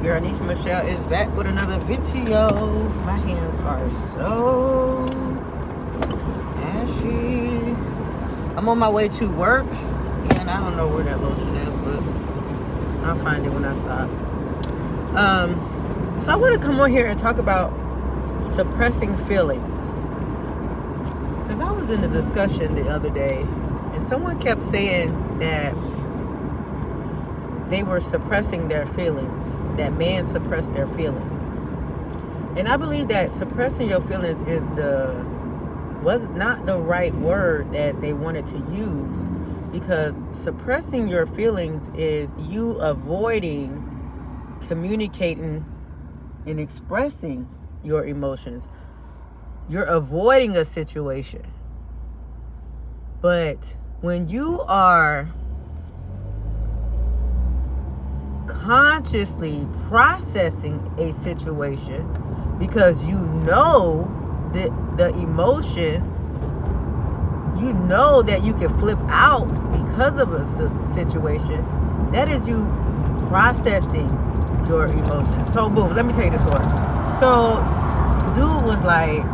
girl Nisha Michelle is back with another video. My hands are so ashy. I'm on my way to work, and I don't know where that lotion is, but I'll find it when I stop. So I want to come on here and talk about suppressing feelings, because I was in a discussion the other day, and someone kept saying that they were suppressing their feelings, that men suppress their feelings. And I believe that suppressing your feelings was not the right word that they wanted to use, because suppressing your feelings is you avoiding communicating and expressing your emotions. You're avoiding a situation. But when you are consciously processing a situation, because you know the emotion, you know that you can flip out because of a situation, that is you processing your emotions. So boom, let me tell you the story. So dude was like,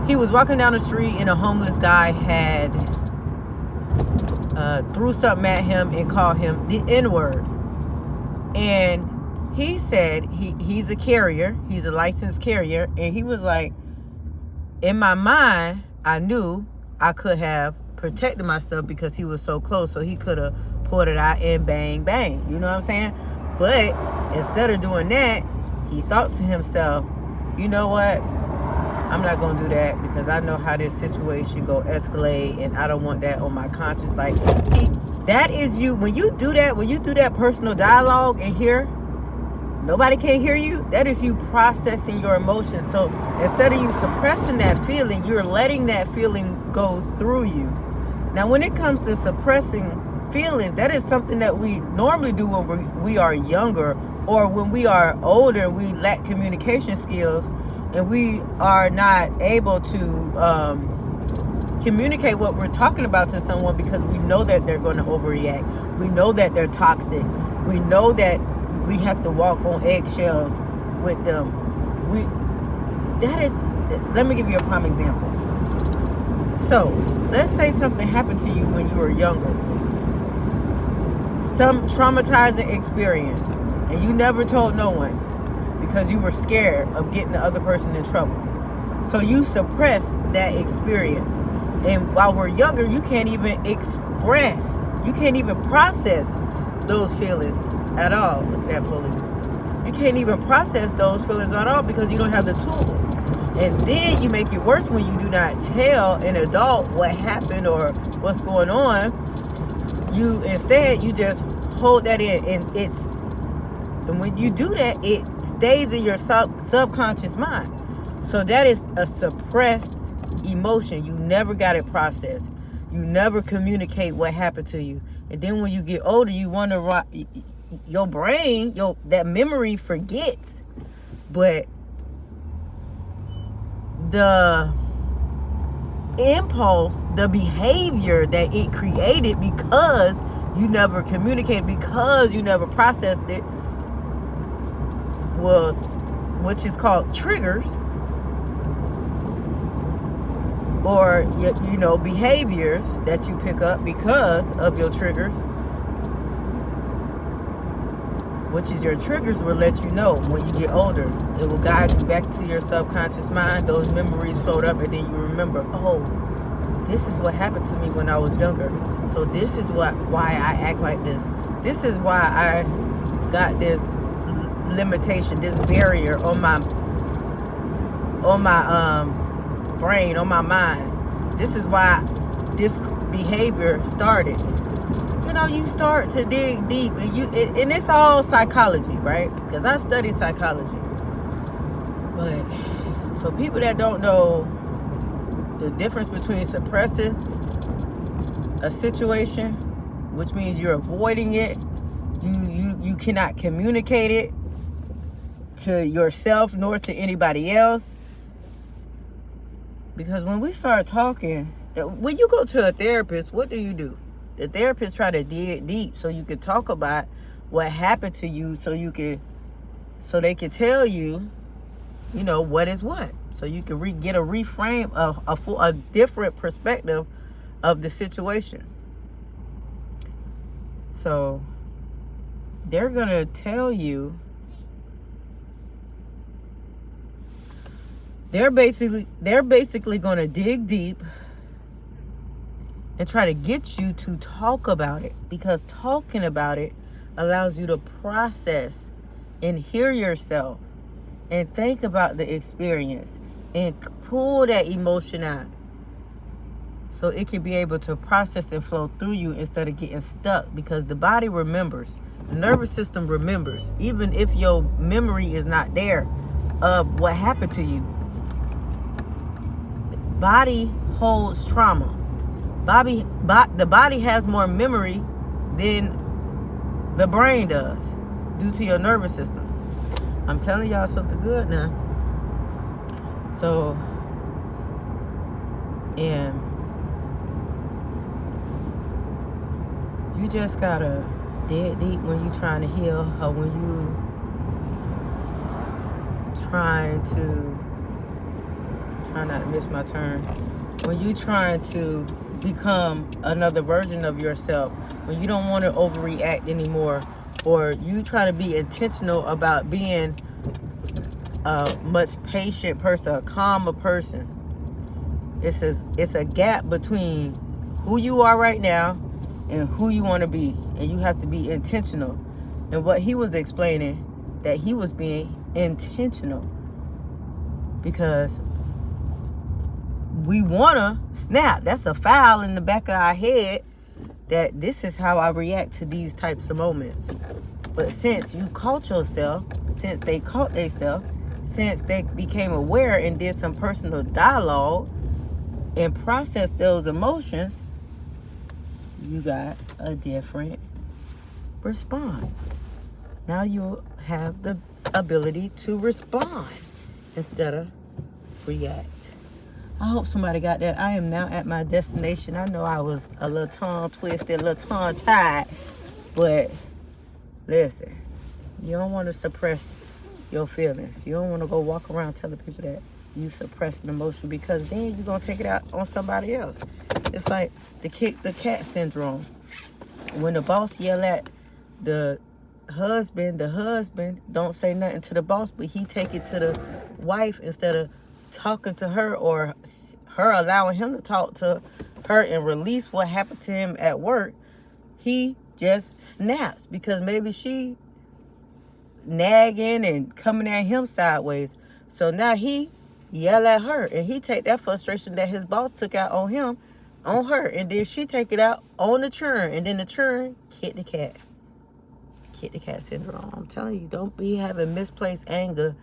he was walking down the street and a homeless guy had threw something at him and called him the N-word. And he said he's a carrier, he's a licensed carrier, and he was like, in my mind, I knew I could have protected myself because he was so close, so he could have pulled it out and bang, bang. You know what I'm saying? But instead of doing that, he thought to himself, you know what? I'm not going to do that, because I know how this situation go escalate, and I don't want that on my conscience. Like, that is you. When you do that personal dialogue and hear, nobody can hear you, that is you processing your emotions. So instead of you suppressing that feeling, you're letting that feeling go through you. Now, when it comes to suppressing feelings, that is something that we normally do when we are younger, or when we are older, we lack communication skills, and we are not able to communicate what we're talking about to someone, because we know that they're going to overreact. We know that they're toxic. We know that we have to walk on eggshells with them. Let me give you a prime example. So, let's say something happened to you when you were younger. Some traumatizing experience, and you never told no one, because you were scared of getting the other person in trouble. So you suppress that experience. And while we're younger, you can't even express, you can't even process those feelings at all. Look at that police. You can't even process those feelings at all, because you don't have the tools. And then you make it worse when you do not tell an adult what happened or what's going on. Instead, you just hold that in, and when you do that, it stays in your subconscious mind. So that is a suppressed emotion. You never got it processed. You never communicate what happened to you. And then when you get older, you wonder why your brain, that memory forgets. But the impulse, the behavior that it created, because you never communicated, because you never processed it, which is called triggers, or behaviors that you pick up because of your triggers, which is your triggers will let you know when you get older. It will guide you back to your subconscious mind. Those memories float up, and then you remember, oh, this is what happened to me when I was younger. So this is why I act like this. This is why I got this limitation, this barrier on my brain, on my mind. This is why this behavior started. You start to dig deep, and it's all psychology, right? Because I studied psychology. But for people that don't know the difference between suppressing a situation, which means you're avoiding it, you cannot communicate it to yourself nor to anybody else. Because when we start talking, when you go to a therapist, what do? The therapist try to dig deep so you can talk about what happened to you so they can tell you, you know, what is what. So you can get a reframe of a different perspective of the situation. So they're going to tell you, they're basically going to dig deep and try to get you to talk about it, because talking about it allows you to process and hear yourself and think about the experience and pull that emotion out so it can be able to process and flow through you instead of getting stuck, because the body remembers. The nervous system remembers, even if your memory is not there of what happened to you. The body holds trauma. The body has more memory than the brain does due to your nervous system. I'm telling y'all something good now. So, and you just gotta dig deep when you trying to heal, or when you try not to miss my turn. When you trying to become another version of yourself, when you don't want to overreact anymore, or you try to be intentional about being a much patient person, a calmer person. It's a gap between who you are right now and who you want to be, and you have to be intentional. And what he was explaining, that he was being intentional, because we want to snap. That's a file in the back of our head that this is how I react to these types of moments. But since you caught yourself, since they caught themselves, since they became aware and did some personal dialogue and processed those emotions, you got a different response. Now you have the ability to respond instead of react. I hope somebody got that. I am now at my destination. I know I was a little tongue twisted, a little tongue tied, but listen, you don't want to suppress your feelings. You don't want to go walk around telling people that you suppress an emotion, because then you're going to take it out on somebody else. It's like the kick the cat syndrome. When the boss yell at the husband don't say nothing to the boss, but he take it to the wife instead of talking to her, or her allowing him to talk to her and release what happened to him at work. He just snaps because maybe she nagging and coming at him sideways. So now he yell at her, and he take that frustration that his boss took out on him on her, and then she take it out on the churn, and then the churn kick the cat syndrome. I'm telling you, don't be having misplaced anger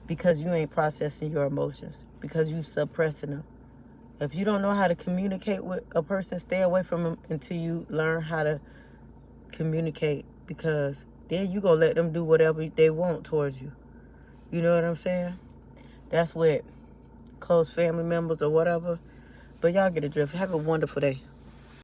because you ain't processing your emotions, because you suppressing them. If you don't know how to communicate with a person, stay away from them until you learn how to communicate, because then you gonna let them do whatever they want towards you. You know what I'm saying? That's with close family members or whatever. But y'all get a drift. Have a wonderful day.